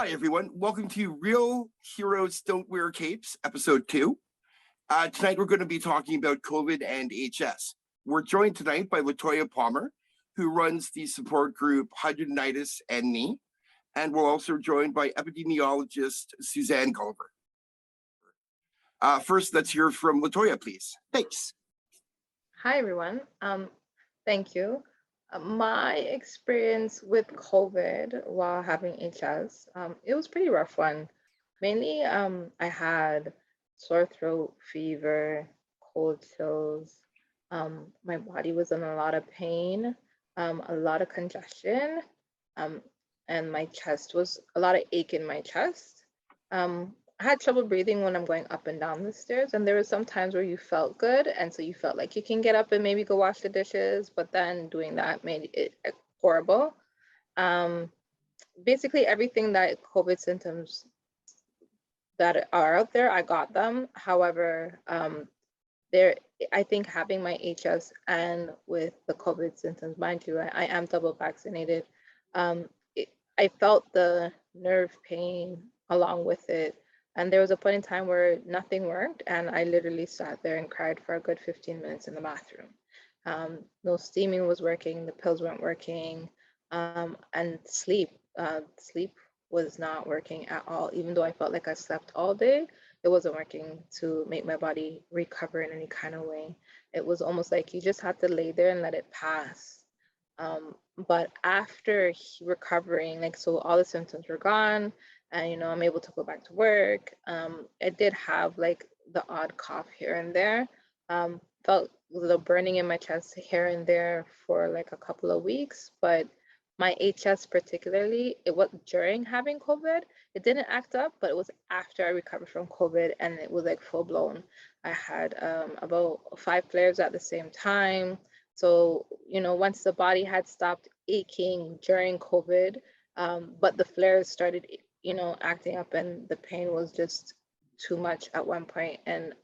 Hi, everyone. Welcome to Real Heroes Don't Wear Capes, episode 2. Tonight, we're going to be talking about COVID and HS. We're joined tonight by Latoya Palmer, who runs the support group Hidradenitis Me, and we're also joined by epidemiologist Susanne Gulliver. First, let's hear from Latoya, please. Thanks. Hi, everyone. Thank you. My experience with COVID while having HS, it was a pretty rough one. Mainly, I had sore throat, fever, cold chills. My body was in a lot of pain, a lot of congestion, and my chest was a lot of ache in my chest. I had trouble breathing when I'm going up and down the stairs, and there were some times where you felt good, and so you felt like you can get up and maybe go wash the dishes, but then doing that made it horrible. Basically, everything that COVID symptoms that are out there, I got them. However, I think having my HS and with the COVID symptoms, mind you, I am double vaccinated. I felt the nerve pain along with it. And there was a point in time where nothing worked, and I literally sat there and cried for a good 15 minutes in the bathroom. No steaming was working, the pills weren't working, and sleep was not working at all. Even though I felt like I slept all day, it wasn't working to make my body recover in any kind of way. It was almost like you just had to lay there and let it pass. But after recovering, so all the symptoms were gone, and I'm able to go back to work. I did have the odd cough here and there. Felt a little burning in my chest here and there for a couple of weeks, but my HS particularly, it was during having COVID. It didn't act up, but it was after I recovered from COVID, and it was full blown. I had about 5 flares at the same time. So, once the body had stopped aching during COVID, but the flares started, acting up, and the pain was just too much at one point, and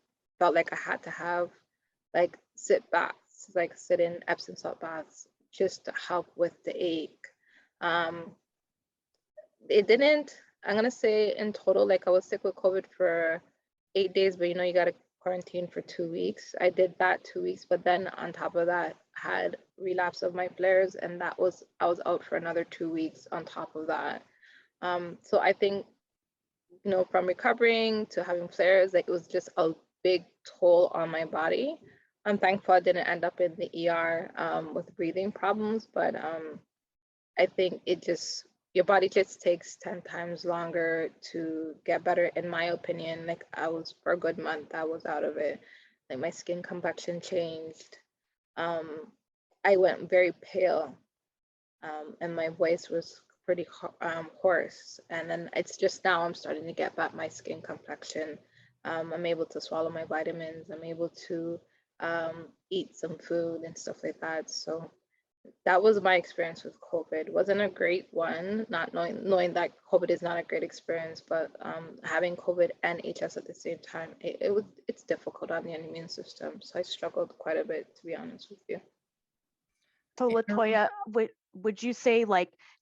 felt like I had to have sit baths, sit in Epsom salt baths just to help with the ache. It didn't, I'm gonna say in total, I was sick with COVID for 8 days, but you gotta quarantine for 2 weeks. I did that 2 weeks, but then on top of that, had relapse of my flares, and I was out for another 2 weeks on top of that. So I think, from recovering to having flares, it was just a big toll on my body. I'm thankful I didn't end up in the ER with breathing problems, but I think your body just takes 10 times longer to get better, in my opinion. I was, for a good month, I was out of it. My skin complexion changed. I went very pale, and my voice was pretty hoarse. And then it's just now I'm starting to get back my skin complexion. I'm able to swallow my vitamins. I'm able to eat some food and stuff like that. So that was my experience with COVID. Wasn't a great one, not knowing that COVID is not a great experience, but having COVID and HS at the same time, it's difficult on the immune system. So I struggled quite a bit, to be honest with you. So Latoya, would you say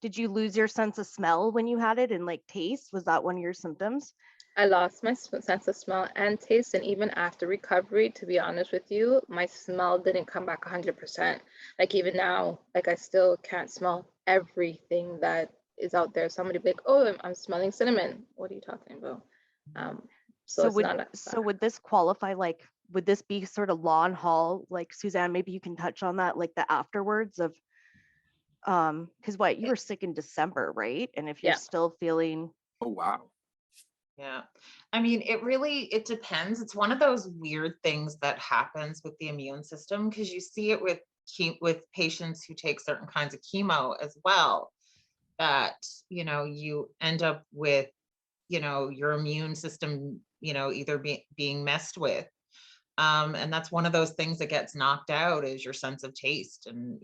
did you lose your sense of smell when you had it, and taste? Was that one of your symptoms? I lost my sense of smell and taste, and even after recovery, to be honest with you, my smell didn't come back 100%. Even now, I still can't smell everything that is out there. Somebody be like, "Oh, I'm smelling cinnamon." What are you talking about? So would this qualify? Would this be sort of lawn hall? Susanne, maybe you can touch on that, the afterwards of, because you were sick in December, right? And if you're still feeling, oh wow. Yeah, I mean, it depends. It's one of those weird things that happens with the immune system, because you see it with patients who take certain kinds of chemo as well, that, you end up with, your immune system, either being messed with. And that's one of those things that gets knocked out, is your sense of taste. And,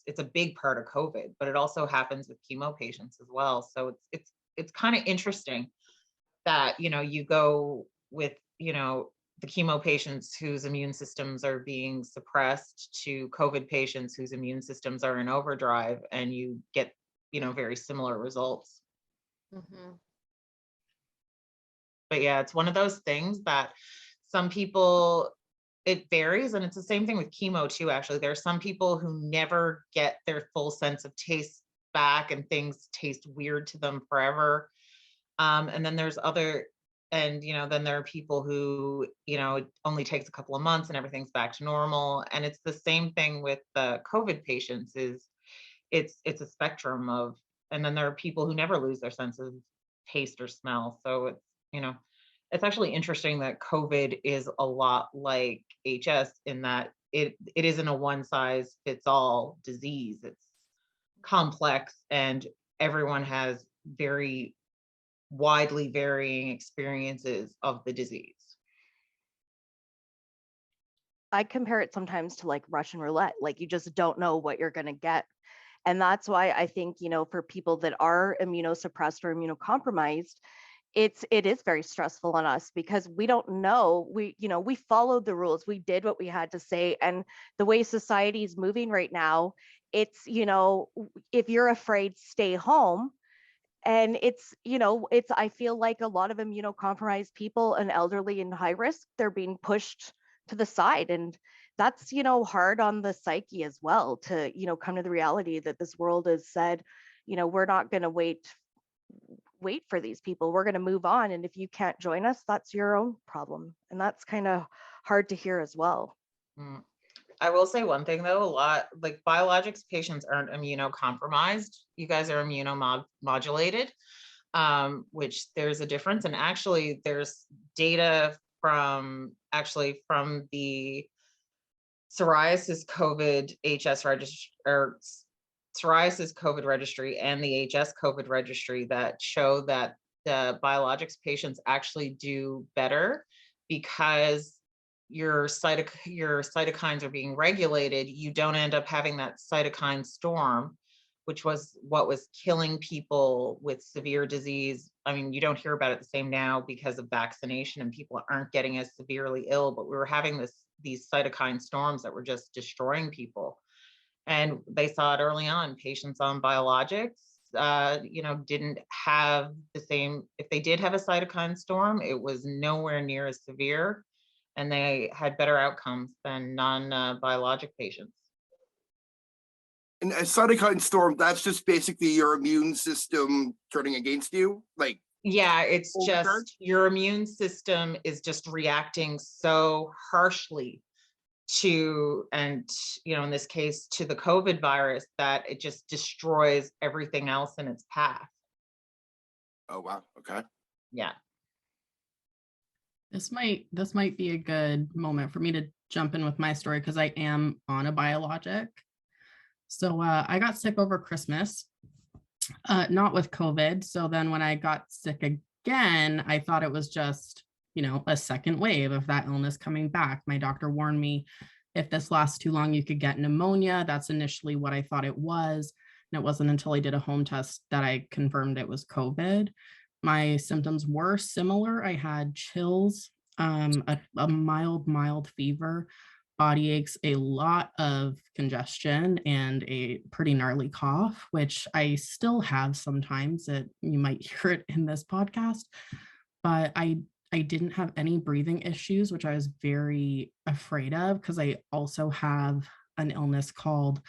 it's a big part of COVID, but it also happens with chemo patients as well. So it's kind of interesting that, you go with, the chemo patients whose immune systems are being suppressed to COVID patients whose immune systems are in overdrive, and you get, very similar results. Mm-hmm. But yeah, it's one of those things that some people, it varies. And it's the same thing with chemo too, actually. There are some people who never get their full sense of taste back and things taste weird to them forever. And then there's other, and then there are people who, it only takes a couple of months and everything's back to normal. And it's the same thing with the COVID patients. It's a spectrum of, and then there are people who never lose their sense of taste or smell. So it's actually interesting that COVID is a lot like HS in that it isn't a one size fits all disease. It's complex and everyone has very widely varying experiences of the disease. I compare it sometimes to like Russian roulette. Like you just don't know what you're going to get. And that's why I think, for people that are immunosuppressed or immunocompromised, it is very stressful on us because we don't know. We followed the rules. We did what we had to say. And the way society is moving right now, it's, if you're afraid, stay home. And I feel like a lot of immunocompromised people and elderly and high risk, they're being pushed to the side. And that's, hard on the psyche as well to, come to the reality that this world has said, we're not going to wait for these people. We're going to move on. And if you can't join us, that's your own problem. And that's kind of hard to hear as well. I will say one thing though, a lot like biologics patients aren't immunocompromised. You guys are immunomodulated, which there's a difference. And actually there's data from the psoriasis COVID HS registry or psoriasis COVID registry and the HS COVID registry that show that the biologics patients actually do better because your cytokines are being regulated. You don't end up having that cytokine storm, which was what was killing people with severe disease. I mean, you don't hear about it the same now because of vaccination and people aren't getting as severely ill, but we were having these cytokine storms that were just destroying people. And they saw it early on. Patients on biologics, didn't have the same, if they did have a cytokine storm, it was nowhere near as severe. And they had better outcomes than non-biologic patients. And a cytokine storm, that's just basically your immune system turning against you? Like, yeah, it's just overcharge? your immune system is just reacting so harshly to, and in this case, to the COVID virus that it just destroys everything else in its path. Oh, wow. Okay. Yeah. This might be a good moment for me to jump in with my story because I am on a biologic. So I got sick over Christmas, not with COVID. So then when I got sick again, I thought it was just, a second wave of that illness coming back. My doctor warned me if this lasts too long, you could get pneumonia. That's initially what I thought it was. And it wasn't until I did a home test that I confirmed it was COVID. My symptoms were similar. I had chills, a mild fever, body aches, a lot of congestion, and a pretty gnarly cough, which I still have sometimes. You might hear it in this podcast, but I didn't have any breathing issues, which I was very afraid of because I also have an illness called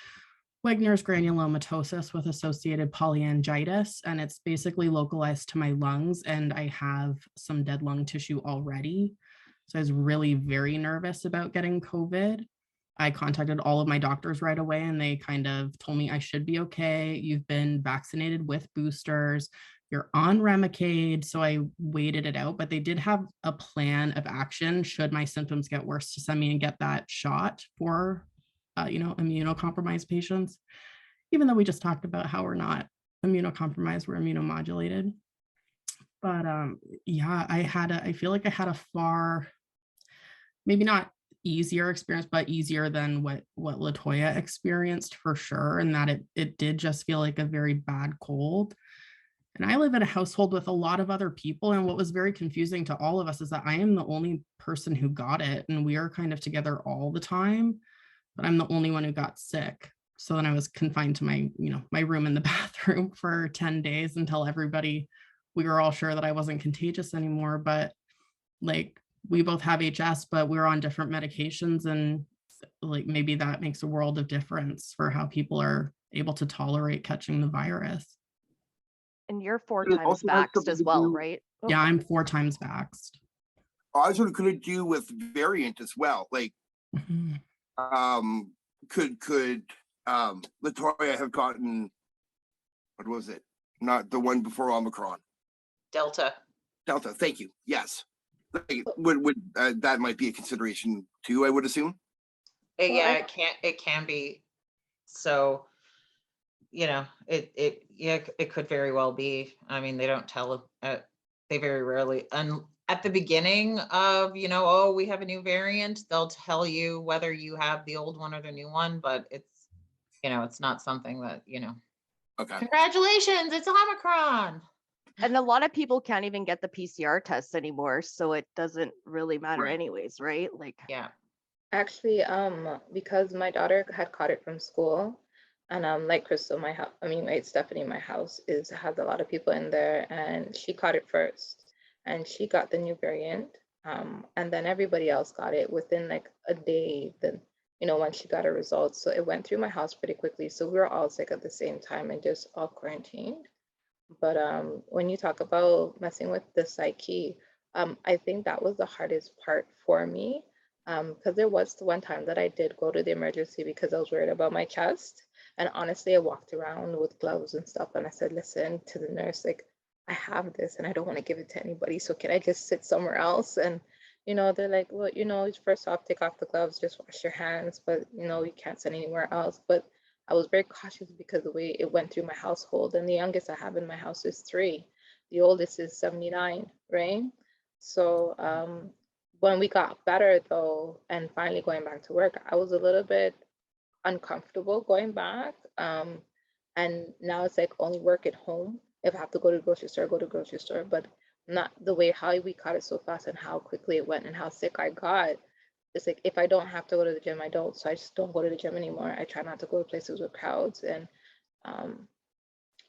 Wegener's granulomatosis with associated polyangiitis, and it's basically localized to my lungs, and I have some dead lung tissue already. So I was really very nervous about getting COVID. I contacted all of my doctors right away, and they kind of told me I should be okay. You've been vaccinated with boosters. You're on Remicade. So I waited it out, but they did have a plan of action should my symptoms get worse to send me and get that shot for immunocompromised patients, even though we just talked about how we're not immunocompromised, we're immunomodulated. But yeah, I feel like I had a far, maybe not easier experience, but easier than what Latoya experienced for sure. And that it did just feel like a very bad cold. And I live in a household with a lot of other people. And what was very confusing to all of us is that I am the only person who got it. And we are kind of together all the time, but I'm the only one who got sick. So then I was confined to my room in the bathroom for 10 days until everybody we were all sure that I wasn't contagious anymore, but like we both have HS, but we're on different medications, and like maybe that makes a world of difference for how people are able to tolerate catching the virus. And you're 4 It times also has vaxxed something as to well, do- right? Oh, Yeah, I'm 4 times vaxxed. I was going to do with variant as well. Like, Mhm. could Latoya have gotten, what was it? Not the one before Omicron. Delta. Delta. Thank you. Yes. Like, would that might be a consideration too, I would assume. Yeah, it can be. So, you know, it could very well be. I mean, they don't tell, they very rarely, and at the beginning of, you know, oh, we have a new variant, they'll tell you whether you have the old one or the new one, but it's, you know, it's not something that, you know, Okay. congratulations, it's Omicron. And a lot of people can't even get the PCR tests anymore, so it doesn't really matter Right. anyways, right? Like, Yeah. Actually, because my daughter had caught it from school, and like Crystal, Stephanie, my house has a lot of people in there, and she caught it first, and she got the new variant, and then everybody else got it within like a day. Then, once she got her results, so it went through my house pretty quickly. So we were all sick at the same time and just all quarantined. But when you talk about messing with the psyche, I think that was the hardest part for me. Because there was the one time that I did go to the emergency because I was worried about my chest. And honestly, I walked around with gloves and stuff. And I said, listen to the nurse, like, I have this and I don't want to give it to anybody. So can I just sit somewhere else? And, they're like, well, first off, take off the gloves, just wash your hands. But, you can't sit anywhere else. But I was very cautious because the way it went through my household. And the youngest I have in my house is 3. The oldest is 79, right? So when we got better though, and finally going back to work, I was a little bit uncomfortable going back. And now it's like only work at home. If I have to go to the grocery store, go to the grocery store, but not the way how we caught it so fast and how quickly it went and how sick I got. It's like if I don't have to go to the gym, I don't. So I just don't go to the gym anymore. I try not to go to places with crowds. And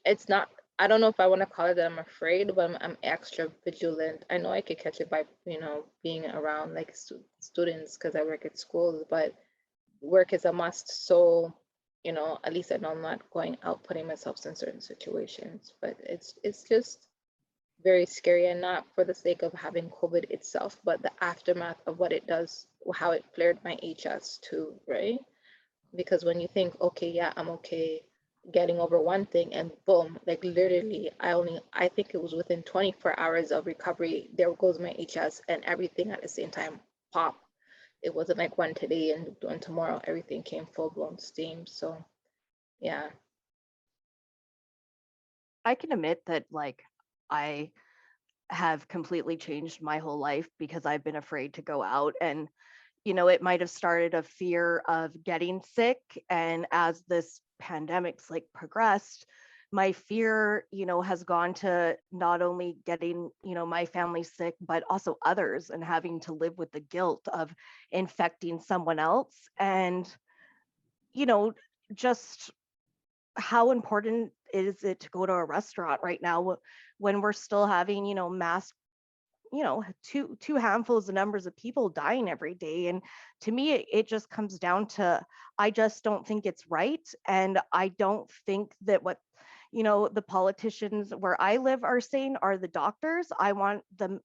it's not, I don't know if I want to call it that I'm afraid, but I'm extra vigilant. I know I could catch it by, being around like students because I work at schools, but work is a must. So, at least I know I'm not going out putting myself in certain situations. But it's just very scary, and not for the sake of having COVID itself, but the aftermath of what it does, how it flared my HS too, right? Because when you think, okay, yeah, I'm okay getting over one thing, and boom, like literally, I think it was within 24 hours of recovery, there goes my HS and everything at the same time pop. It wasn't like one today and tomorrow, everything came full blown steam. So yeah. I can admit that like I have completely changed my whole life because I've been afraid to go out. And it might have started a fear of getting sick, and as this pandemic's like progressed, my fear has gone to not only getting my family sick, but also others, and having to live with the guilt of infecting someone else. And just how important is it to go to a restaurant right now when we're still having mass two handfuls of numbers of people dying every day? And to me, it just comes down to, I just don't think it's right. And I don't think that what the politicians where I live are saying are the doctors. I want the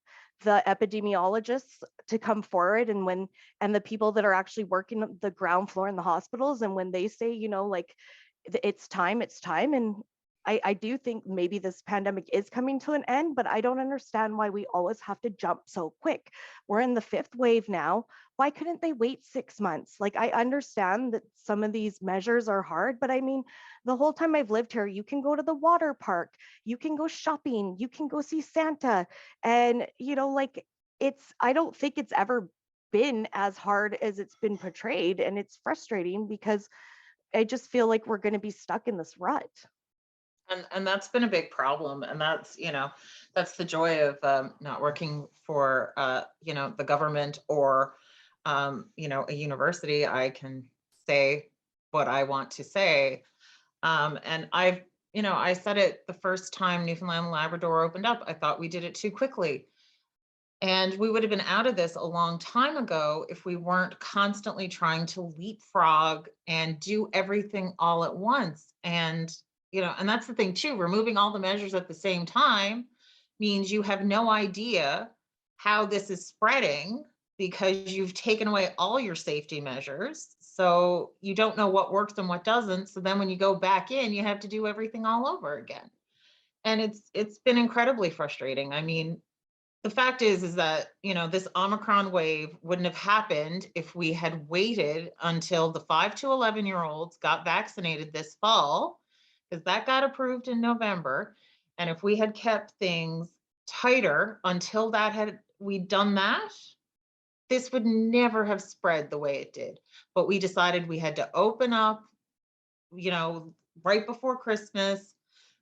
epidemiologists to come forward, and the people that are actually working the ground floor in the hospitals, and when they say like it's time. And I do think maybe this pandemic is coming to an end, but I don't understand why we always have to jump so quick. We're in the 5th wave now. Why couldn't they wait 6 months? Like, I understand that some of these measures are hard, but I mean, the whole time I've lived here, you can go to the water park, you can go shopping, you can go see Santa. And, like I don't think it's ever been as hard as it's been portrayed. And it's frustrating because I just feel like we're going to be stuck in this rut. And that's been a big problem. And that's, that's the joy of not working for, the government or, a university. I can say what I want to say. And I've I said it the first time Newfoundland and Labrador opened up, I thought we did it too quickly. And we would have been out of this a long time ago if we weren't constantly trying to leapfrog and do everything all at once. And, and that's the thing too, removing all the measures at the same time means you have no idea how this is spreading because you've taken away all your safety measures. So you don't know what works and what doesn't. So then when you go back in, you have to do everything all over again. And it's been incredibly frustrating. I mean, the fact is that, this Omicron wave wouldn't have happened if we had waited until the 5 to 11-year-olds got vaccinated this fall, because that got approved in November. And if we had kept things tighter until we'd done that, this would never have spread the way it did. But we decided we had to open up, right before Christmas,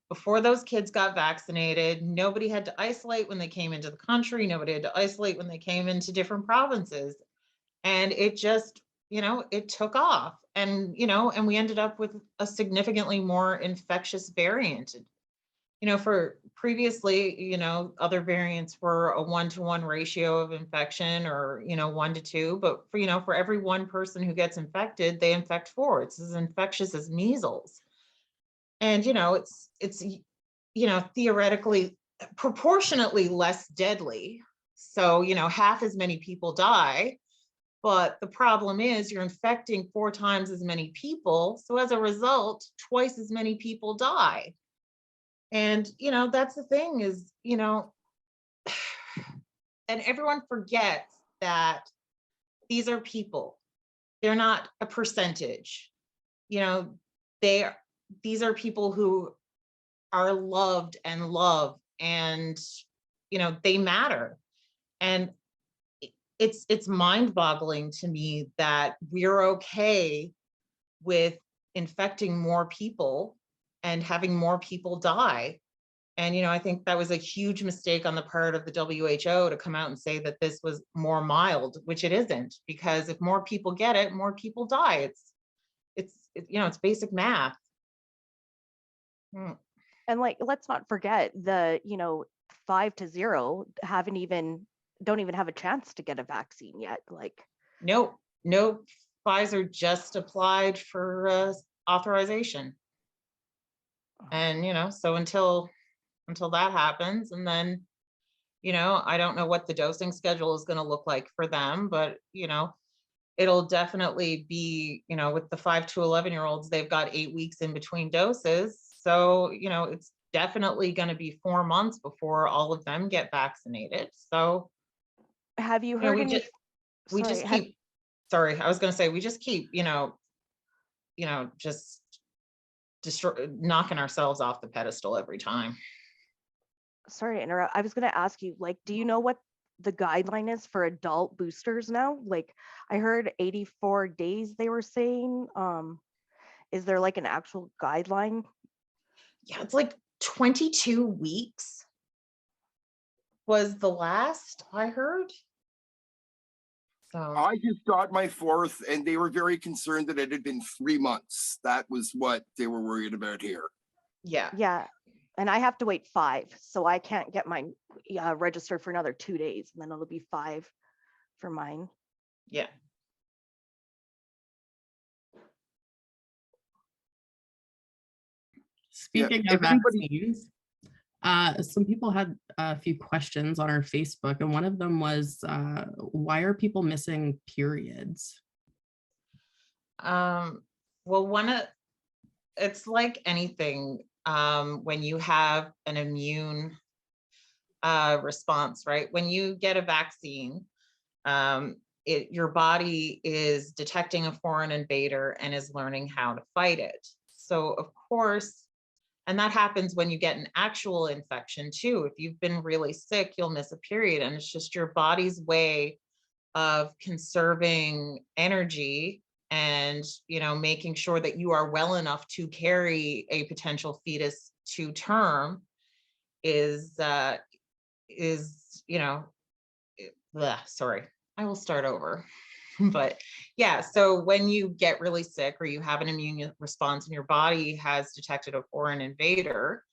before those kids got vaccinated. Nobody had to isolate when they came into the country. Nobody had to isolate when they came into different provinces. And it just, it took off. And, and we ended up with a significantly more infectious variant. For previously, other variants were a 1-to-1 ratio of infection, or, 1-to-2, but for every one person who gets infected, they infect 4. It's as infectious as measles. And, it's theoretically, proportionately less deadly. So, half as many people die. But the problem is you're infecting 4 times as many people. So as a result, twice as many people die. And, that's the thing is, and everyone forgets that these are people. They're not a percentage. These are people who are loved and love, and, they matter. And it's mind-boggling to me that we're okay with infecting more people and having more people die. And, I think that was a huge mistake on the part of the WHO to come out and say that this was more mild, which it isn't, because if more people get it, more people die. It's basic math. And let's not forget the 5 to 0 don't even have a chance to get a vaccine yet. Nope. Pfizer just applied for authorization. And, so until that happens, and then, I don't know what the dosing schedule is going to look like for them, but, it'll definitely be, with the 5 to 11-year-olds, they've got 8 weeks in between doses. So, it's definitely going to be 4 months before all of them get vaccinated. So have you heard we just keep just knocking ourselves off the pedestal every time. Sorry to interrupt. I was going to ask you, do you know what the guideline is for adult boosters now? I heard 84 days they were saying. Is there an actual guideline? Yeah, it's 22 weeks was the last I heard. So I just got my 4th, and they were very concerned that it had been 3 months. That was what they were worried about here. Yeah. And I have to wait 5, so I can't get mine registered for another 2 days, and then it'll be 5 for mine. Yeah. Speaking of vaccines, some people had a few questions on our Facebook, and one of them was, why are people missing periods? Well, it's like anything, when you have an immune response, right? When you get a vaccine, your body is detecting a foreign invader and is learning how to fight it. So of course, and that happens when you get an actual infection too. If you've been really sick, you'll miss a period, and it's just your body's way of conserving energy and, making sure that you are well enough to carry a potential fetus to term sorry, I will start over. But yeah, so when you get really sick or you have an immune response and your body has detected a foreign invader,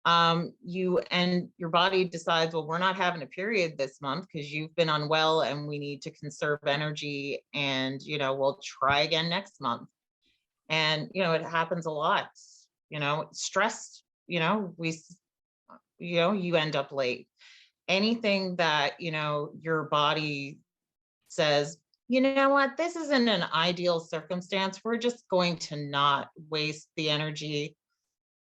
your body decides, well, we're not having a period this month because you've been unwell and we need to conserve energy, and we'll try again next month. And it happens a lot. Stress, you end up late. Anything that your body says, you know what, this isn't an ideal circumstance, we're just going to not waste the energy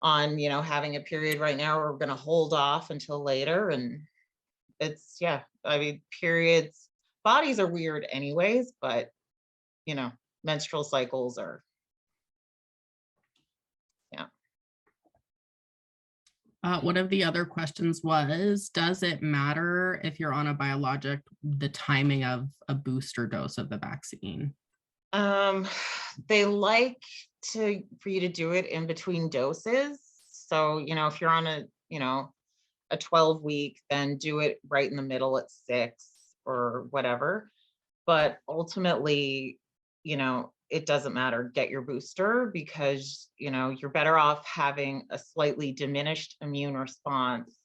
on having a period right now, we're going to hold off until later. And it's, yeah, I mean, periods, bodies are weird anyways, but menstrual cycles are, yeah. One of the other questions was, does it matter if you're on a biologic, the timing of a booster dose of the vaccine? They like for you to do it in between doses. So, if you're on a 12-week, then do it right in the middle at 6 or whatever. But ultimately, it doesn't matter. Get your booster, because, you're better off having a slightly diminished immune response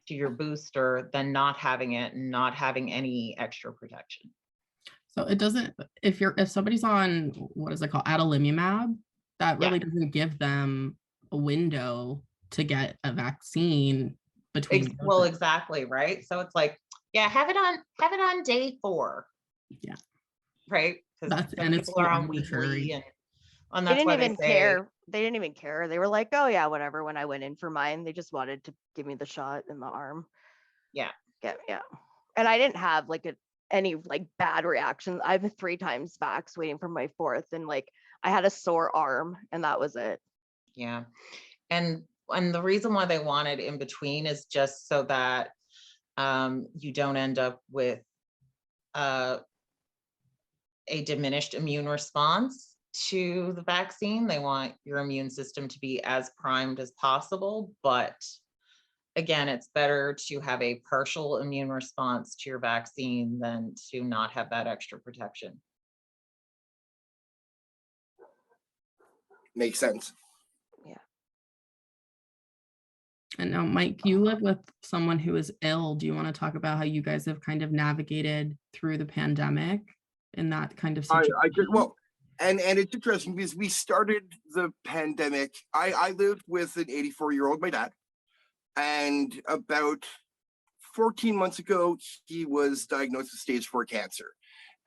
to your booster than not having it and not having any extra protection. So it doesn't, if somebody's on, what is it called, adalimumab, that really doesn't give them a window to get a vaccine between. Well, exactly, right? So it's like, yeah, have it on day 4. Yeah. Right? Because some it's people are on weekly, and They that's didn't why even they say, care. They didn't even care. They were like, oh yeah, whatever. When I went in for mine, they just wanted to give me the shot in the arm. yeah. Yeah. And I didn't have any bad reactions. I've been 3 times vax waiting for my 4th, and I had a sore arm, and that was it. Yeah. And the reason why they want it in between is just so that you don't end up with a diminished immune response to the vaccine. They want your immune system to be as primed as possible, but again, it's better to have a partial immune response to your vaccine than to not have that extra protection. Makes sense. Yeah. And now, Mike, you live with someone who is ill. Do you want to talk about how you guys have kind of navigated through the pandemic in that kind of situation? And it's interesting because we started the pandemic. I lived with an 84-year-old, my dad, and about 14 months ago, he was diagnosed with stage 4 cancer.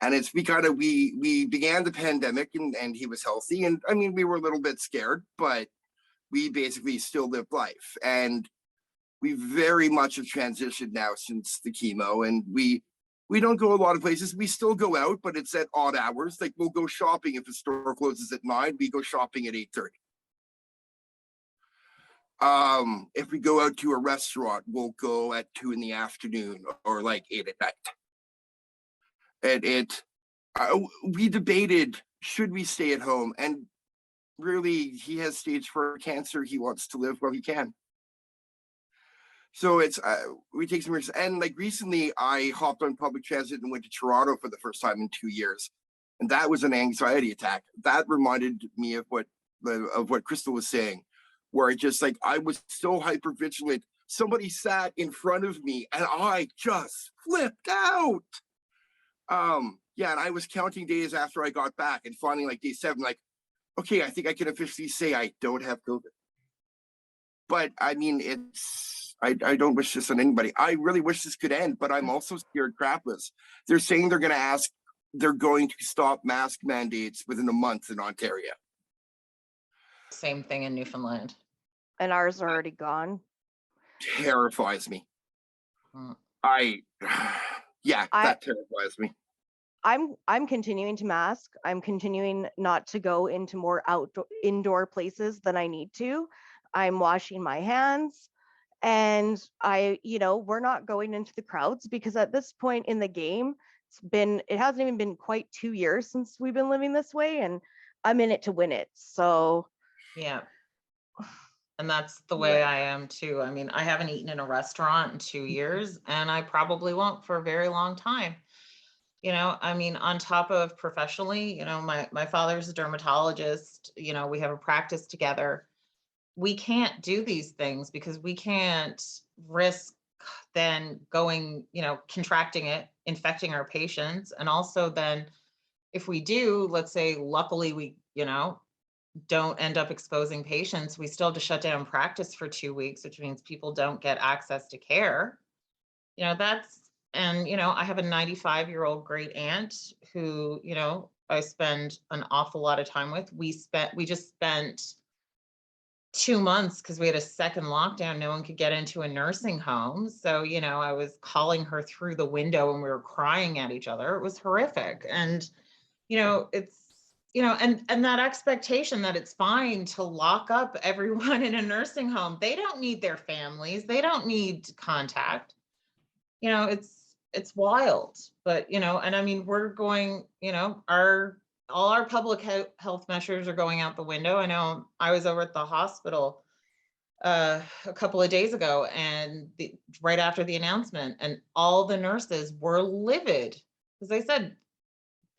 And we began the pandemic, and he was healthy. And I mean, we were a little bit scared, but we basically still lived life. And we very much have transitioned now since the chemo, and we don't go a lot of places. We still go out, but it's at odd hours. Like, we'll go shopping if the store closes at 9, we go shopping at 8:30. If we go out to a restaurant, we'll go at 2 in the afternoon or 8 at night. We debated, should we stay at home? And really, he has stage 4 cancer. He wants to live while he can. So we take some risks. And recently, I hopped on public transit and went to Toronto for the first time in 2 years. And that was an anxiety attack. That reminded me of what Crystal was saying, where I was so hyper vigilant. Somebody sat in front of me and I just flipped out. And I was counting days after I got back, and finally, day 7, okay, I think I can officially say I don't have COVID. But I mean, I don't wish this on anybody. I really wish this could end, but I'm also scared crapless. They're saying they're going to stop mask mandates within a month in Ontario. Same thing in Newfoundland. And ours are already gone. Terrifies me. That terrifies me. I'm continuing to mask. I'm continuing not to go into more indoor places than I need to. I'm washing my hands, and we're not going into the crowds, because at this point in the game, it hasn't even been quite 2 years since we've been living this way, and I'm in it to win it. So yeah. And that's the way I am too. I mean, I haven't eaten in a restaurant in 2 years, and I probably won't for a very long time. You know, I mean, on top of professionally, you know, my father's a dermatologist, you know, we have a practice together. We can't do these things because we can't risk then going, you know, contracting it, infecting our patients. And also then if we do, let's say, luckily we, you know, don't end up exposing patients, we still have to shut down practice for 2 weeks, which means people don't get access to care. You know, and, you know, I have a 95-year-old great aunt who, you know, I spend an awful lot of time with. We just spent 2 months because we had a second lockdown. No one could get into a nursing home. So, you know, I was calling her through the window and we were crying at each other. It was horrific. And, you know, it's, you know, and that expectation that it's fine to lock up everyone in a nursing home. They don't need their families. They don't need contact. You know, it's wild. But, you know, and I mean, we're going, you know, all our public health measures are going out the window. I know I was over at the hospital a couple of days ago and right after the announcement, and all the nurses were livid because they said,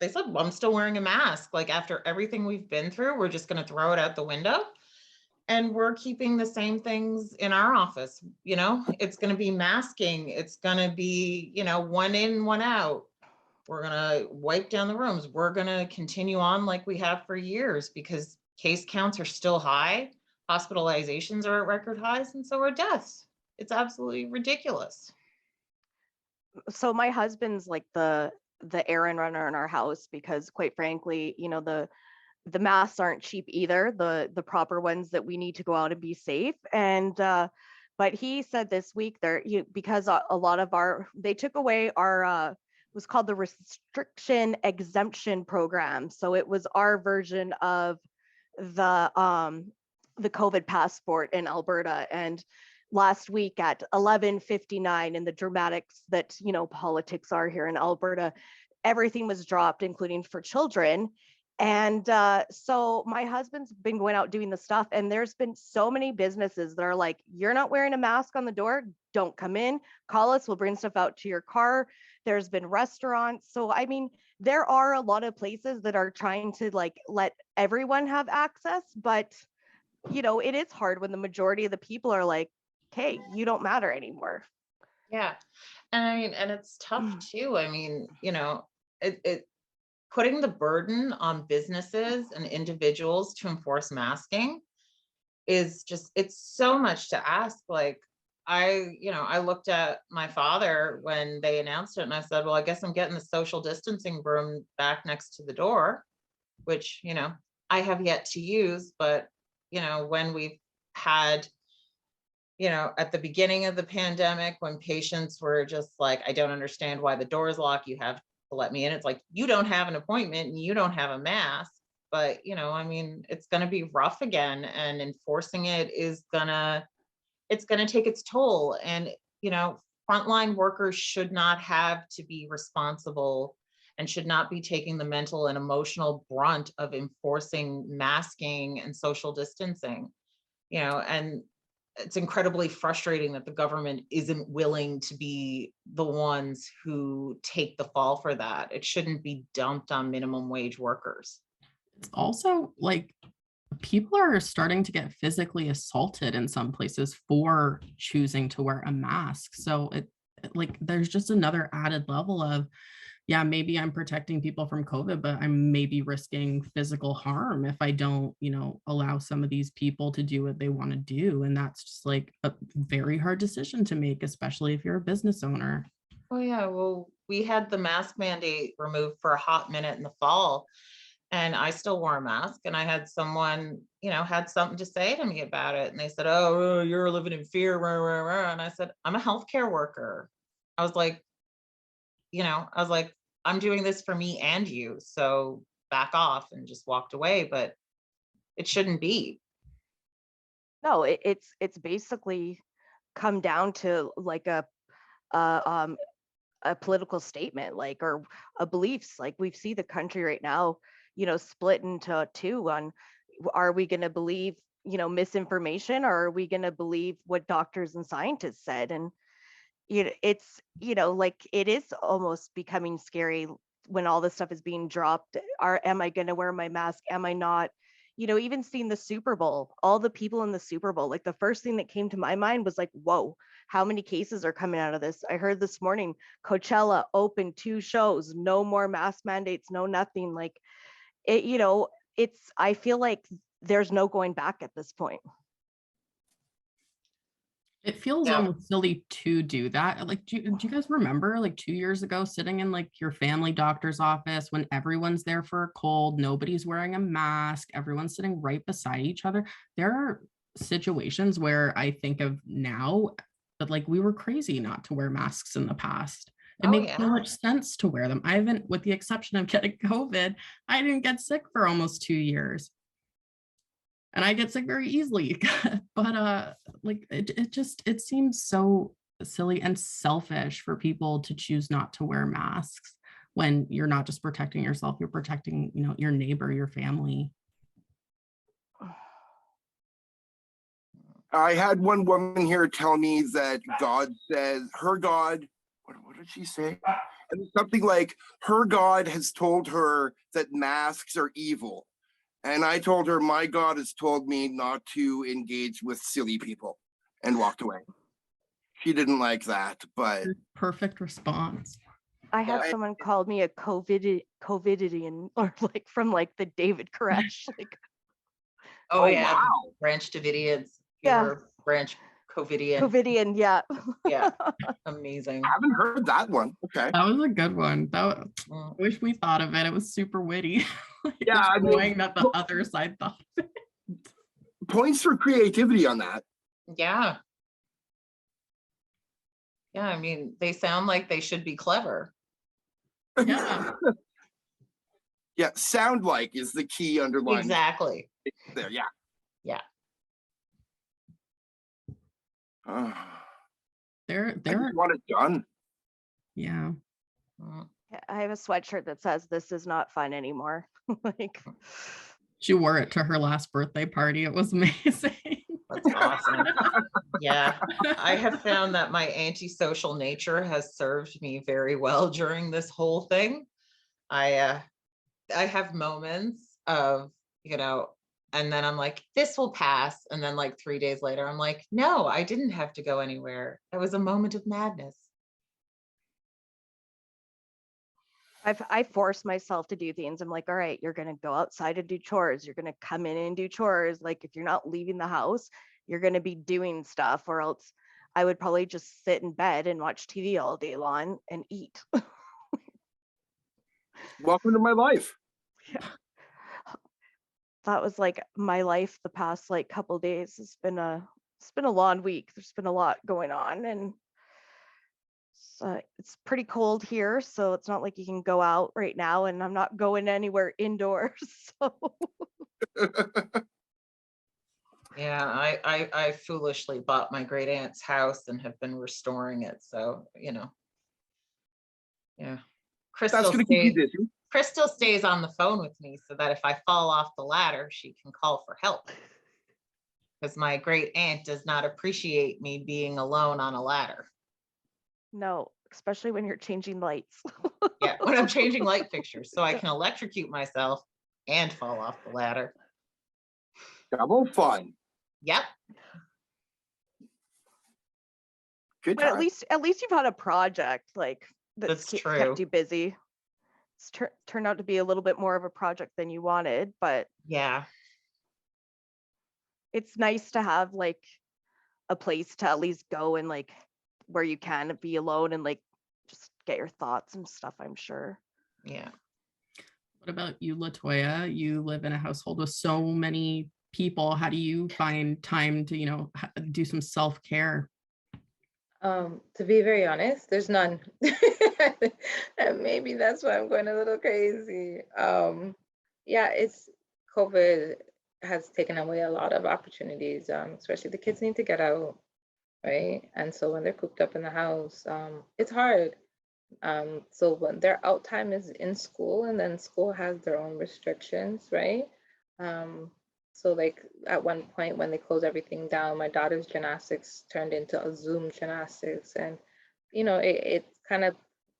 well, I'm still wearing a mask. Like after everything we've been through, we're just going to throw it out the window. And we're keeping the same things in our office. You know, it's going to be masking. It's going to be, you know, 1 in, 1 out. We're going to wipe down the rooms. We're going to continue on like we have for years because case counts are still high. Hospitalizations are at record highs, and so are deaths. It's absolutely ridiculous. So my husband's like the errand runner in our house because quite frankly, you know, the masks aren't cheap either, the proper ones that we need to go out and be safe. And but he said this week because a lot of they took away our was called the restriction exemption program. So it was our version of the COVID passport in Alberta. And last week at 11:59, in the dramatics that, you know, politics are here in Alberta, everything was dropped, including for children. And so my husband's been going out doing the stuff, and there's been so many businesses that are like, you're not wearing a mask on the door, don't come in, call us, we'll bring stuff out to your car. There's been restaurants. So, I mean, there are a lot of places that are trying to like let everyone have access, but, you know, it is hard when the majority of the people are like, hey, you don't matter anymore. Yeah. And I mean, and it's tough too. I mean, you know, it putting the burden on businesses and individuals to enforce masking is just, it's so much to ask. Like I looked at my father when they announced it and I said, well, I guess I'm getting the social distancing broom back next to the door, which, you know, I have yet to use. But, you know, when we've had, you know, at the beginning of the pandemic, when patients were just like, I don't understand why the door is locked, you have to let me in. It's like, you don't have an appointment and you don't have a mask. But, you know, I mean, it's going to be rough again, and enforcing it it's going to take its toll. And, you know, frontline workers should not have to be responsible and should not be taking the mental and emotional brunt of enforcing masking and social distancing, you know. And it's incredibly frustrating that the government isn't willing to be the ones who take the fall for that. It shouldn't be dumped on minimum wage workers. It's also like people are starting to get physically assaulted in some places for choosing to wear a mask. So like there's just another added level of, yeah, maybe I'm protecting people from COVID, but I'm maybe risking physical harm if I don't, you know, allow some of these people to do what they want to do. And that's just like a very hard decision to make, especially if you're a business owner. Oh yeah, well, we had the mask mandate removed for a hot minute in the fall, and I still wore a mask. And I had someone, you know, had something to say to me about it. And they said, oh, you're living in fear. Rah, rah, rah. And I said, I'm a healthcare worker. I was like, I'm doing this for me and you. So back off, and just walked away. But it shouldn't be. No, it's basically come down to like a political statement, like, or a beliefs. Like we see the country right now, you know, split into two on, are we going to believe, you know, misinformation, or are we going to believe what doctors and scientists said? And, you know, it's, you know, like it is almost becoming scary when all this stuff is being dropped, am I going to wear my mask? Am I not? You know, even seeing the Super Bowl, all the people in the Super Bowl, like the first thing that came to my mind was like, whoa, how many cases are coming out of this? I heard this morning, Coachella opened 2 shows, no more mask mandates, no nothing. Like it, you know, I feel like there's no going back at this point. It feels Yeah. almost silly to do that. Like, do you guys remember like 2 years ago sitting in like your family doctor's office when everyone's there for a cold, nobody's wearing a mask, everyone's sitting right beside each other? There are situations where I think of now that like we were crazy not to wear masks in the past. It Oh, makes so yeah. much sense to wear them. I haven't, with the exception of getting COVID, I didn't get sick for almost 2 years. And I get sick very easily. But like it seems so silly and selfish for people to choose not to wear masks when you're not just protecting yourself, you're protecting, you know, your neighbor, your family. I had one woman here tell me that God says her God, what did she say? It was something like her God has told her that masks are evil. And I told her, my God has told me not to engage with silly people, and walked away. She didn't like that, but Perfect response. I had Yeah. someone called me a COVIDian, or like from like the David Koresh. Like, Oh, Oh, yeah. wow. Branch Davidians. Yeah. You're branch COVIDian. COVIDian, yeah. Yeah. Amazing. I haven't heard that one. Okay. That was a good one. I Mm. wish we thought of it. It was super witty. Like, Yeah, it's I mean, annoying that the other side thought of it. Points for creativity on that. Yeah. Yeah, I mean, they sound like they should be clever. Yeah. Yeah, sound like is the key underlined Exactly. there. Yeah. Yeah. I They're just want it done. yeah. Mm. I have a sweatshirt that says this is not fun anymore. Like, She wore it to her last birthday party. It was amazing. That's awesome. Yeah, I have found that my antisocial nature has served me very well during this whole thing. I have moments of, you know, and then I'm like, this will pass. And then like 3 days later, I'm like, no, I didn't have to go anywhere. It was a moment of madness. I force myself to do things. I'm like, all right, you're gonna go outside and do chores. You're gonna come in and do chores. Like, if you're not leaving the house, you're gonna be doing stuff, or else I would probably just sit in bed and watch TV all day long and eat. Welcome to my life. That was like my life the past like couple days. It's been a long week. There's been a lot going on, and it's pretty cold here, so it's not like you can go out right now, and I'm not going anywhere indoors. So Yeah, I foolishly bought my great aunt's house and have been restoring it. So, you know, yeah. That's Crystal going to keep you stays, busy. Crystal stays on the phone with me so that if I fall off the ladder, she can call for help. Because my great aunt does not appreciate me being alone on a ladder. no, especially when you're changing lights. Yeah, when I'm changing light fixtures, so I can electrocute myself and fall off the ladder. Double fun. Yep. Good But at time. least you've had a project like That's true. kept you busy. It's turned out to be a little bit more of a project than you wanted, but Yeah. it's nice to have like a place to at least go and like where you can be alone and like just get your thoughts and stuff, I'm sure. Yeah. What about you, Latoya? You live in a household with so many people. How do you find time to, you know, do some self-care? To be very honest, there's none. And maybe that's why I'm going a little crazy. Yeah, it's COVID has taken away a lot of opportunities, especially the kids need to get out, right? And so when they're cooped up in the house, it's hard. So when their out time is in school, and then school has their own restrictions, right? So like at one point when they closed everything down, my daughter's gymnastics turned into a Zoom gymnastics, and you know it kind of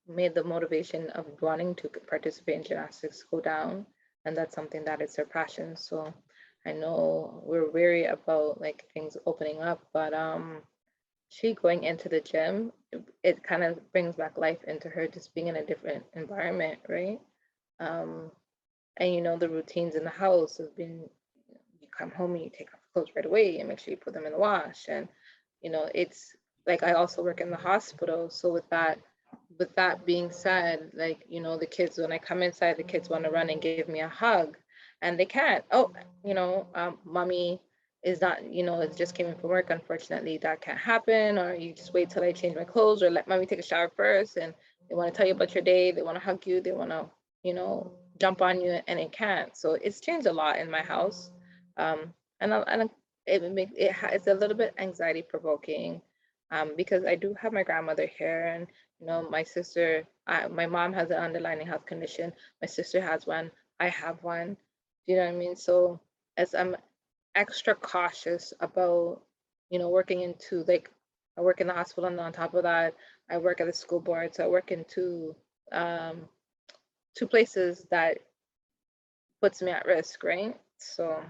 made the motivation of wanting to participate in gymnastics go down, and that's something that is her passion. So I know we're wary about like things opening up, but she going into the gym, it kind of brings back life into her, just being in a different environment, right? Um, and you know, the routines in the house has been, you come home and you take off clothes right away and make sure you put them in the wash. And you know, it's like I also work in the hospital, so with that being said, like, you know, the kids, when I come inside, the kids want to run and give me a hug, and they can't. Oh, you know, mommy is not, you know, it just came in from work. Unfortunately, that can't happen. Or you just wait till I change my clothes, or let mommy take a shower first. And they want to tell you about your day. They want to hug you. They want to, you know, jump on you, and it can't. So it's changed a lot in my house. And it's a little bit anxiety provoking, because I do have my grandmother here, and you know, my mom has an underlying health condition. My sister has one. I have one. Do you know what I mean? So as I'm extra cautious about, you know, working into like, I work in the hospital, and on top of that, I work at the school board. So I work in um, two places that puts me at risk, right? So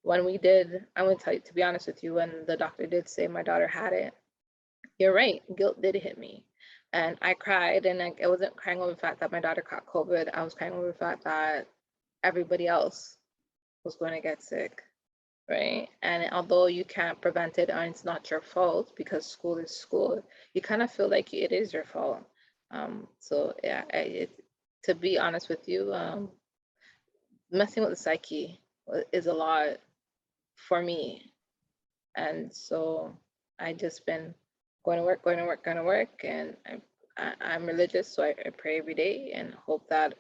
when we did, I would tell you, to be honest with you, when the doctor did say my daughter had it, you're right, guilt did hit me. And I cried, and I wasn't crying over the fact that my daughter caught COVID. I was crying over the fact that everybody else was going to get sick, right? And although you can't prevent it and it's not your fault because school is school, you kind of feel like it is your fault. So yeah, to be honest with you, messing with the psyche is a lot for me. And so I just been going to work, going to work, going to work. And I'm religious, so I pray every day and hope that,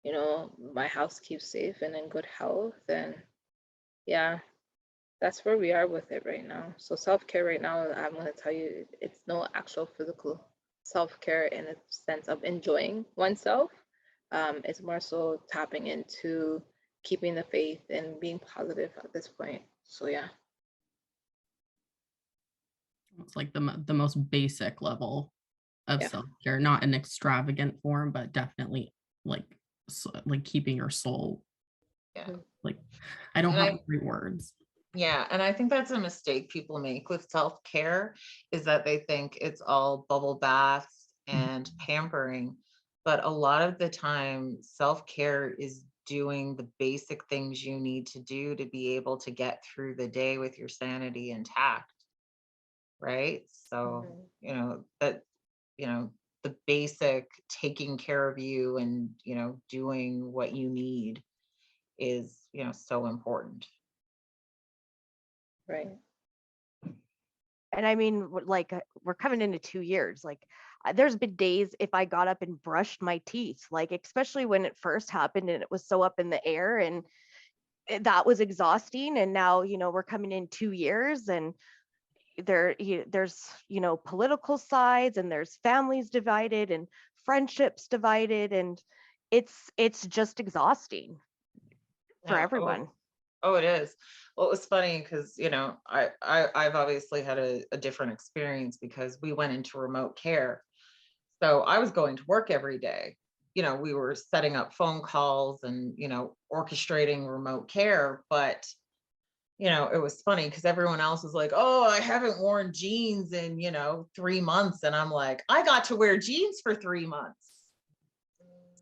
you know, my house keeps safe and in good health. And yeah, that's where we are with it right now. So self-care right now, I'm going to tell you, it's no actual physical self-care in a sense of enjoying oneself. It's more so tapping into keeping the faith and being positive at this point. So yeah. It's like the most basic level of Yeah. self-care, not an extravagant form, but definitely like like keeping your soul. Yeah. Like, I don't And have great words. Yeah, and I think that's a mistake people make with self-care, is that they think it's all bubble baths and pampering. But a lot of the time, self-care is doing the basic things you need to do to be able to get through the day with your sanity intact, right? So, Mhm. you know, that, you know, the basic taking care of you and, you know, doing what you need is, you know, so important. Right. And I mean, like, we're coming into 2 years. Like, there's been days if I got up and brushed my teeth, like, especially when it first happened and it was so up in the air, and that was exhausting. And now, you know, we're coming in 2 years, and there's, you know, political sides, and there's families divided and friendships divided, and it's just exhausting for Yeah. everyone. Oh, it is. Well, it was funny because, you know, I've obviously had a different experience because we went into remote care. So I was going to work every day. You know, we were setting up phone calls and, you know, orchestrating remote care. But, you know, it was funny because everyone else was like, oh, I haven't worn jeans in, you know, 3 months. And I'm like, I got to wear jeans for 3 months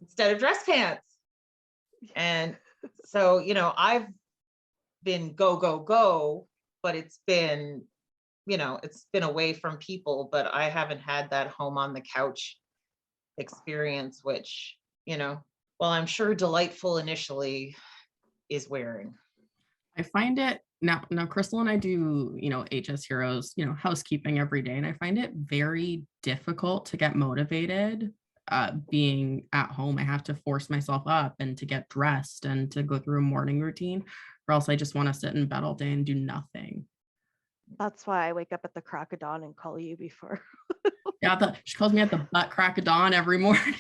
instead of dress pants. And so, you know, I've been go, go, go, but it's been, you know, it's been away from people, but I haven't had that home on the couch experience, which, you know, while I'm sure delightful initially, is wearing. I find it now Crystal and I do, you know, HS Heroes, you know, housekeeping every day. And I find it very difficult to get motivated being at home. I have to force myself up and to get dressed and to go through a morning routine, or else I just want to sit in bed all day and do nothing. That's why I wake up at the crack of dawn and call you before. Yeah, she calls me at the butt crack of dawn every morning.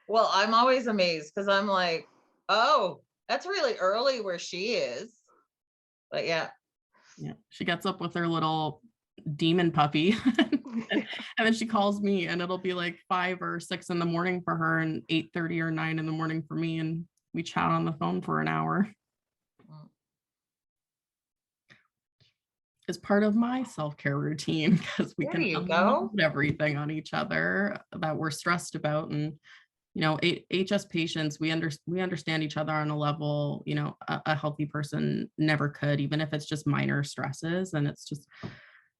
Well, I'm always amazed because I'm like, oh, that's really early where she is. But yeah. Yeah, she gets up with her little demon puppy. And then she calls me and it'll be like 5 or 6 in the morning for her and 8:30 or 9 in the morning for me. And we chat on the phone for an hour. It's part of my self-care routine because we There can you go. unload everything on each other that we're stressed about. And you know, HS patients, we understand each other on a level, you know, a healthy person never could, even if it's just minor stresses. And it's just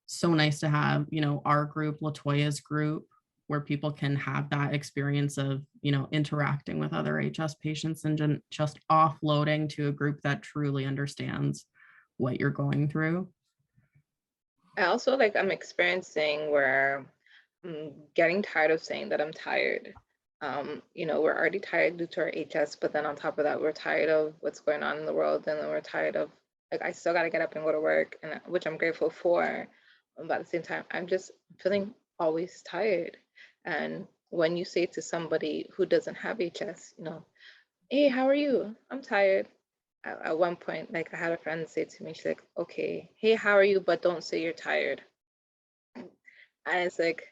so nice to have, you know, our group, Latoya's group, where people can have that experience of, you know, interacting with other HS patients and just offloading to a group that truly understands what you're going through. I also like I'm experiencing where I'm getting tired of saying that I'm tired. You know, we're already tired due to our HS, but then on top of that, we're tired of what's going on in the world, and then we're tired of like I still got to get up and go to work, and which I'm grateful for. But at the same time, I'm just feeling always tired. And when you say to somebody who doesn't have HS, you know, hey, how are you? I'm tired. At one point, like I had a friend say to me, she's like, okay, hey, how are you? But don't say you're tired. And it's like,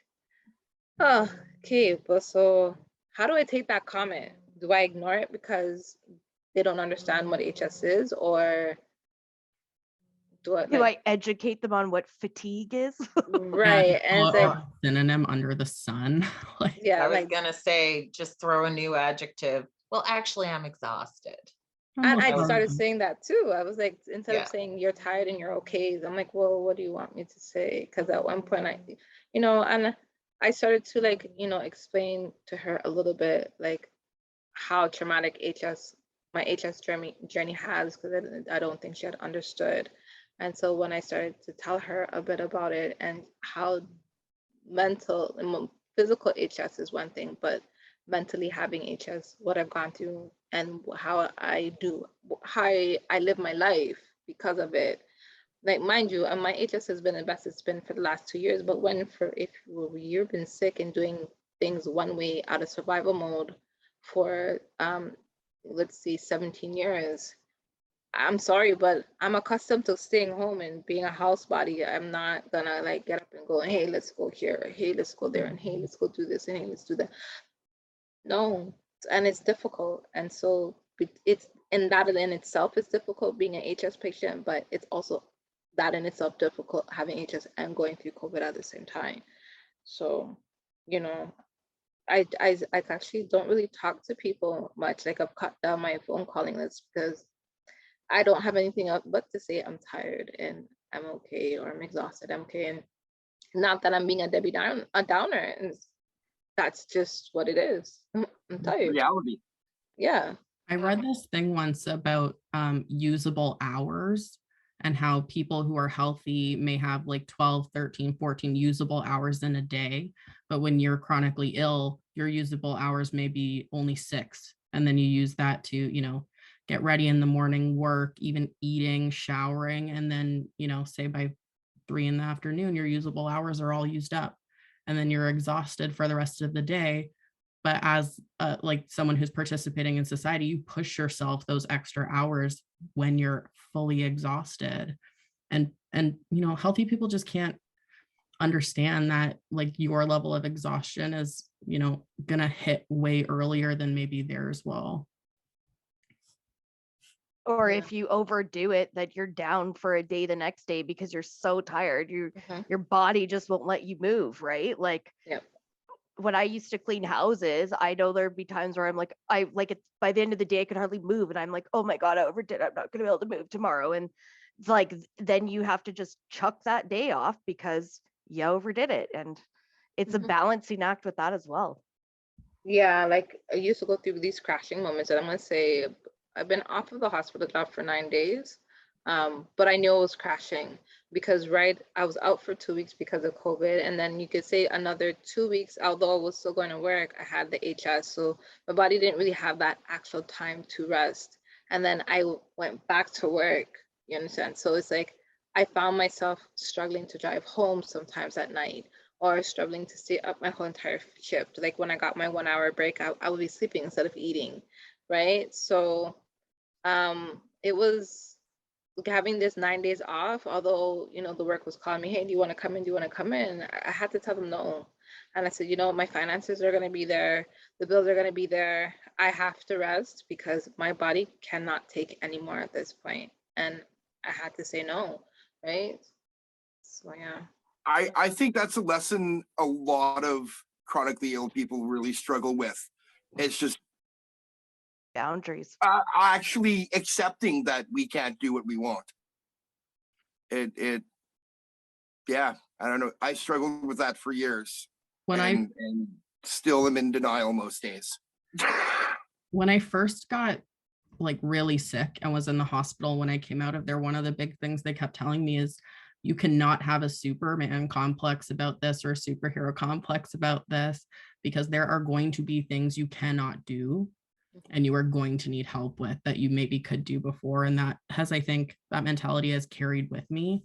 oh, okay, but so how do I take that comment? Do I ignore it because they don't understand what HS is, or do I Do like I educate them on what fatigue is? right? And it's like, Synonym under the sun. Like, yeah, I was like gonna say, just throw a new adjective. Well, actually, I'm exhausted. and I I started was- saying that too. I was like, instead Yeah. of saying you're tired and you're okay, I'm like, well, what do you want me to say? Because at one point you know, and I started to like, you know, explain to her a little bit like how traumatic my HS journey has, because I don't think she had understood. And so when I started to tell her a bit about it and how mental and physical HS is one thing, but mentally having HS, what I've gone through and how I live my life because of it. Like mind you, my HS has been the best it's been for the last 2 years, but if you've been sick and doing things one way out of survival mode for let's see 17 years, I'm sorry, but I'm accustomed to staying home and being a house body. I'm not gonna like get up and go, hey, let's go here, hey, let's go there, and hey, let's go do this, and hey, let's do that. No, and it's difficult. And so it's and that in itself is difficult being an HS patient, but it's also that in itself difficult having HS and going through COVID at the same time. So, you know, I actually don't really talk to people much. Like I've cut down my phone calling list because I don't have anything else but to say I'm tired and I'm okay, or I'm exhausted, I'm okay. And not that I'm being a downer. And that's just what it is. I'm tired. Reality. Yeah. I read this thing once about usable hours and how people who are healthy may have like 12, 13, 14 usable hours in a day. But when you're chronically ill, your usable hours may be only 6. And then you use that to, you know, get ready in the morning, work, even eating, showering. And then, you know, say by 3 in the afternoon, your usable hours are all used up. And then you're exhausted for the rest of the day. But as like someone who's participating in society, you push yourself those extra hours when you're fully exhausted. And you know, healthy people just can't understand that like your level of exhaustion is, you know, gonna hit way earlier than maybe theirs will. Or Yeah. if you overdo it, that you're down for a day the next day because you're so tired, your body just won't let you move, right? Like Yep. when I used to clean houses, I know there'd be times where I'm like, it's by the end of the day, I could hardly move. And I'm like, oh my God, I overdid. I'm not going to be able to move tomorrow. And it's like, then you have to just chuck that day off because you overdid it. And it's a balancing act with that as well. Yeah, like I used to go through these crashing moments, and I'm gonna say I've been off of the hospital job for 9 days, but I knew it was crashing because I was out for 2 weeks because of COVID, and then you could say another 2 weeks, although I was still going to work, I had the HS, so my body didn't really have that actual time to rest, and then I went back to work. You understand? So it's like I found myself struggling to drive home sometimes at night, or struggling to stay up my whole entire shift. Like when I got my 1 hour break, I would be sleeping instead of eating, right? So it was having this 9 days off, although, you know, the work was calling me, hey, do you want to come in? Do you want to come in? I had to tell them no. And I said, you know, my finances are going to be there. The bills are going to be there. I have to rest because my body cannot take any more at this point. And I had to say no, right? So, yeah. I think that's a lesson a lot of chronically ill people really struggle with. It's just Boundaries. actually accepting that we can't do what we want. Yeah, I don't know. I struggled with that for years, When and still am in denial most days. when I first got like really sick and was in the hospital, when I came out of there, one of the big things they kept telling me is you cannot have a Superman complex about this or a superhero complex about this, because there are going to be things you cannot do and you are going to need help with that you maybe could do before. And that has, I think, that mentality has carried with me.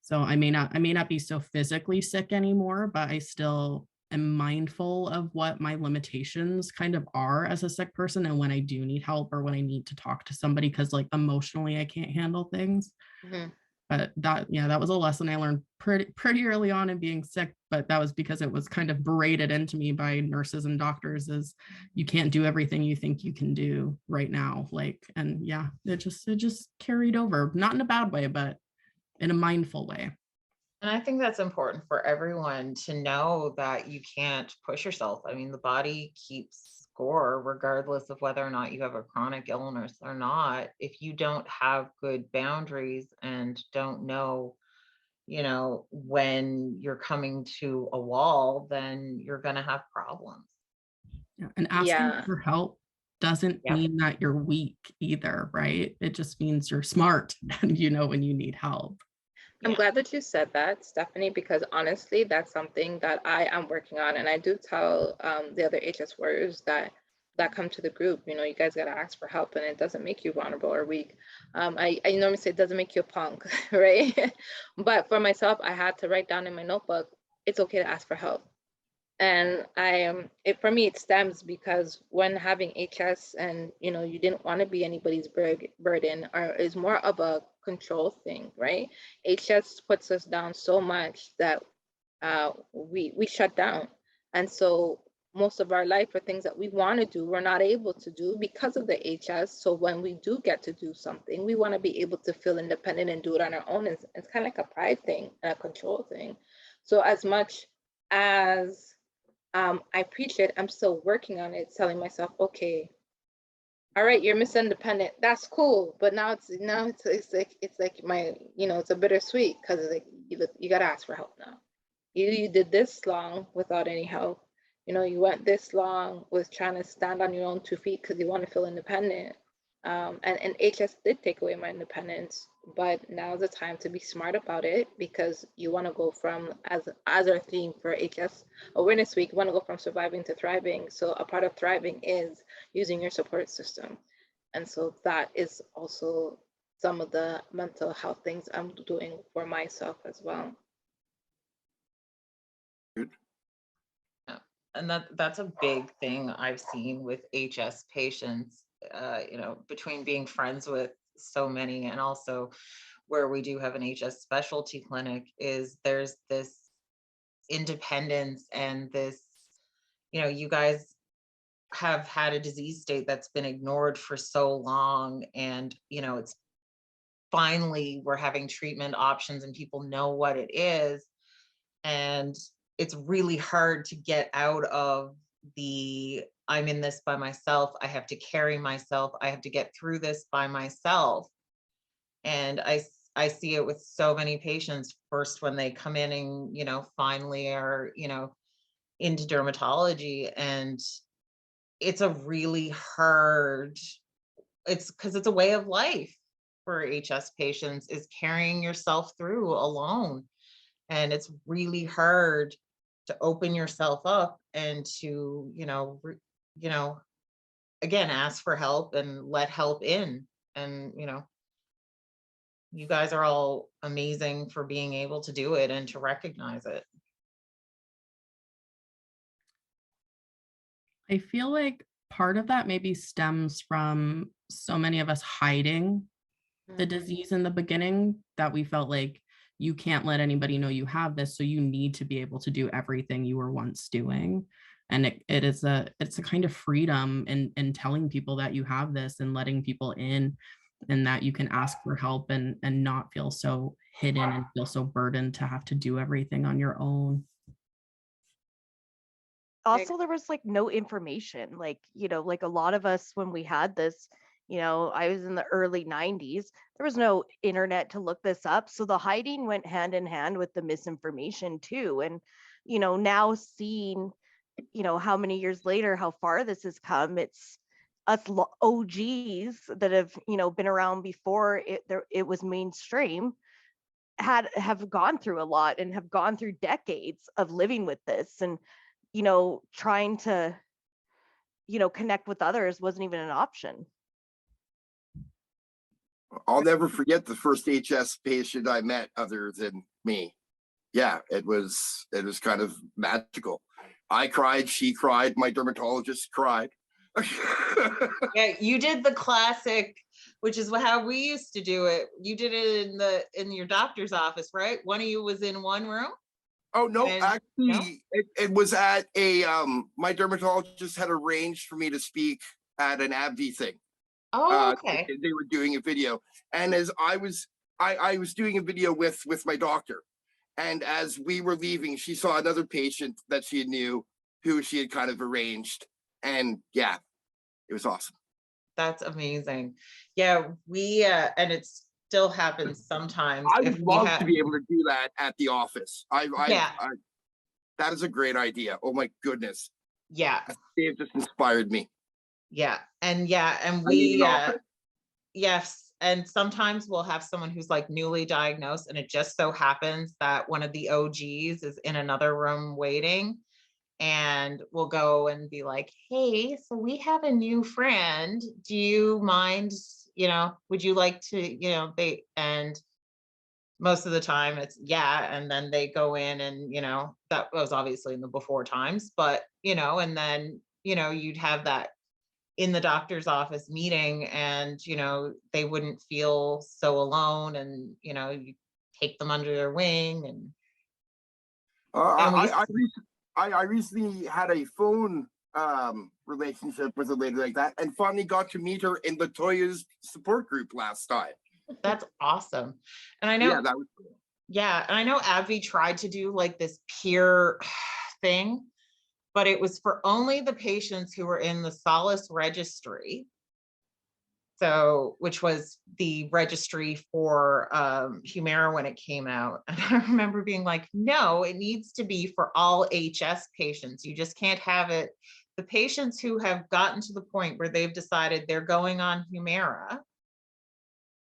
So I may not be so physically sick anymore, but I still am mindful of what my limitations kind of are as a sick person and when I do need help or when I need to talk to somebody, because like emotionally I can't handle things. Mm-hmm. But that was a lesson I learned pretty early on in being sick, but that was because it was kind of berated into me by nurses and doctors is you can't do everything you think you can do right now. Like, and yeah, it just carried over, not in a bad way, but in a mindful way. And I think that's important for everyone to know that you can't push yourself. I mean, the body keeps score regardless of whether or not you have a chronic illness or not. If you don't have good boundaries and don't know, you know, when you're coming to a wall, then you're going to have problems. Yeah. And asking Yeah. for help doesn't mean that you're weak either, right? It just means you're smart and you know when you need help. I'm glad that you said that, Stephanie, because honestly, that's something that I am working on. And I do tell the other HS warriors that come to the group, you know, you guys got to ask for help and it doesn't make you vulnerable or weak. I normally say it doesn't make you a punk, right? But for myself, I had to write down in my notebook, it's okay to ask for help. And for me, it stems because when having HS and, you know, you didn't want to be anybody's burden, or is more of a control thing, right? HS puts us down so much that we shut down. And so most of our life are things that we want to do, we're not able to do because of the HS. So when we do get to do something, we want to be able to feel independent and do it on our own. It's kind of like a pride thing and a control thing. So as much as I preach it, I'm still working on it, telling myself, okay, all right, you're Miss Independent. That's cool. But now it's like my, you know, it's a bittersweet because like you gotta ask for help now. You did this long without any help. You know, you went this long with trying to stand on your own 2 feet because you want to feel independent. And HS did take away my independence, but now's the time to be smart about it because you want to go from, as our theme for HS Awareness Week, you want to go from surviving to thriving. So a part of thriving is using your support system. And so that is also some of the mental health things I'm doing for myself as well. Good. And that's a big thing I've seen with HS patients, you know, between being friends with so many and also where we do have an HS specialty clinic, is there's this independence and this, you know, you guys have had a disease state that's been ignored for so long, and you know, it's finally we're having treatment options and people know what it is, and it's really hard to get out of the I'm in this by myself, I have to carry myself, I have to get through this by myself. And I see it with so many patients first when they come in and, you know, finally are, you know, into dermatology, and it's a really hard, it's because it's a way of life for HS patients, is carrying yourself through alone. And it's really hard to open yourself up and to, you know, again, ask for help and let help in. And, you know, you guys are all amazing for being able to do it and to recognize it. I feel like part of that maybe stems from so many of us hiding the disease in the beginning, that we felt like you can't let anybody know you have this, so you need to be able to do everything you were once doing. And it's a kind of freedom in telling people that you have this and letting people in, and that you can ask for help and not feel so hidden and feel so burdened to have to do everything on your own. Also, there was like no information, like, you know, like a lot of us when we had this, you know, I was in the early 90s, there was no internet to look this up, so the hiding went hand in hand with the misinformation too. And you know, now seeing, you know, how many years later, how far this has come, it's us OGs that have, you know, been around before it was mainstream, have gone through a lot and have gone through decades of living with this. And you know, trying to, you know, connect with others wasn't even an option. I'll never forget the first HS patient I met other than me. Yeah, it was kind of magical. I cried, she cried, my dermatologist cried. Yeah, you did the classic, which is how we used to do it. You did it in your doctor's office, right? One of you was in one room. Oh no, And, actually, it was at a my dermatologist had arranged for me to speak at an AbbVie thing. Oh, okay. They were doing a video, and as I was doing a video with my doctor, and as we were leaving, she saw another patient that she knew who she had kind of arranged, and yeah, it was awesome. That's amazing. Yeah, we and it still happens sometimes. I if would we love have, to be able to do that at the office. Yeah. That is a great idea. Oh my goodness, yeah, Dave just inspired me. and I need we an office. yes, and sometimes we'll have someone who's like newly diagnosed, and it just so happens that one of the OGs is in another room waiting, and we'll go and be like, hey, so we have a new friend, do you mind, you know, would you like to, you know, and most of the time it's yeah, and then they go in, and you know, that was obviously in the before times, but you know, and then you know, you'd have that in the doctor's office meeting, and you know, they wouldn't feel so alone, and you know, you take them under their wing. And I recently had a phone relationship with a lady like that, and finally got to meet her in Latoya's support group last time. that's awesome. And I know, Yeah, that was cool. yeah, and I know AbbVie tried to do like this peer thing, but it was for only the patients who were in the Solace registry. So, which was the registry for Humira when it came out. And I remember being like, no, it needs to be for all HS patients. You just can't have it. The patients who have gotten to the point where they've decided they're going on Humira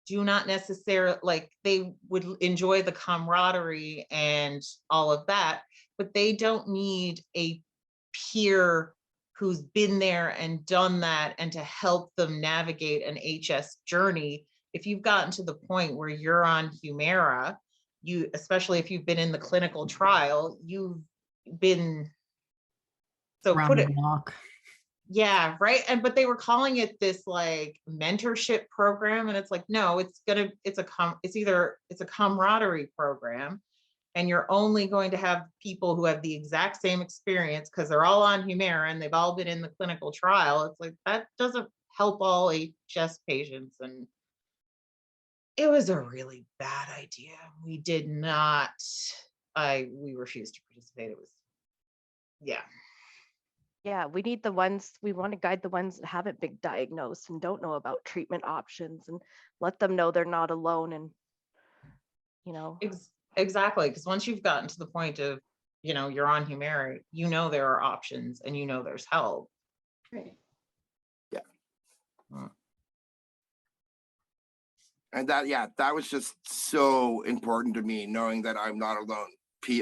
do not necessarily, like, they would enjoy the camaraderie and all of that, but they don't need a peer who's been there and done that and to help them navigate an HS journey. If you've gotten to the point where you're on Humira, you, especially if you've been in the clinical trial, you've been, so Around put the it, block. yeah, right. And but they were calling it this like mentorship program, and it's like, no, it's either it's a camaraderie program, and you're only going to have people who have the exact same experience because they're all on Humira and they've all been in the clinical trial. It's like, that doesn't help all HS patients. And it was a really bad idea. We did not, we refused to participate. It was, yeah. Yeah, we need the ones, we want to guide the ones that haven't been diagnosed and don't know about treatment options, and let them know they're not alone. And you know, Exactly, because once you've gotten to the point of, you know, you're on Humira, you know there are options and you know there's help. Right. Yeah. And that was just so important to me, knowing that I'm not alone.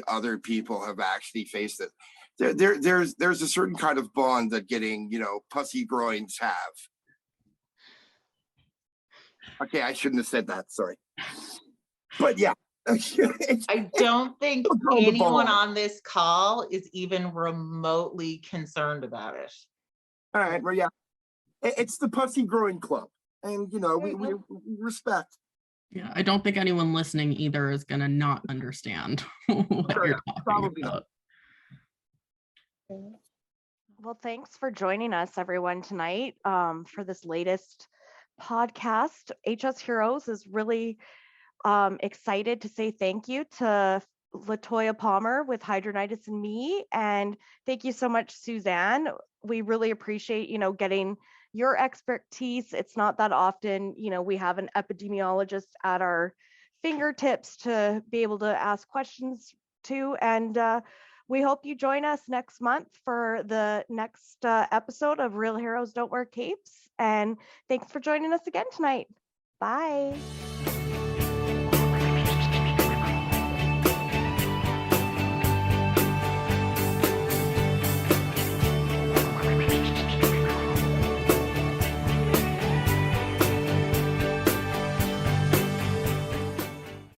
Other people have actually faced it. There's a certain kind of bond that getting, you know, pussy groins have. Okay, I shouldn't have said that, sorry. But yeah. I don't think anyone on this call is even remotely concerned about it. All right, well, yeah. It's the pussy growing club. And, you know, There we you respect. Yeah, I don't think anyone listening either is gonna not understand what Sure, you're talking probably about. go. Well, thanks for joining us, everyone, tonight for this latest podcast. HS Heroes is really excited to say thank you to Latoya Palmer with Hidradenitis Me, and thank you so much, Susanne. We really appreciate, getting your expertise. It's not that often, we have an epidemiologist at our fingertips to be able to ask questions to, and we hope you join us next month for the next episode of Real Heroes Don't Wear Capes. And thanks for joining us again tonight. Bye.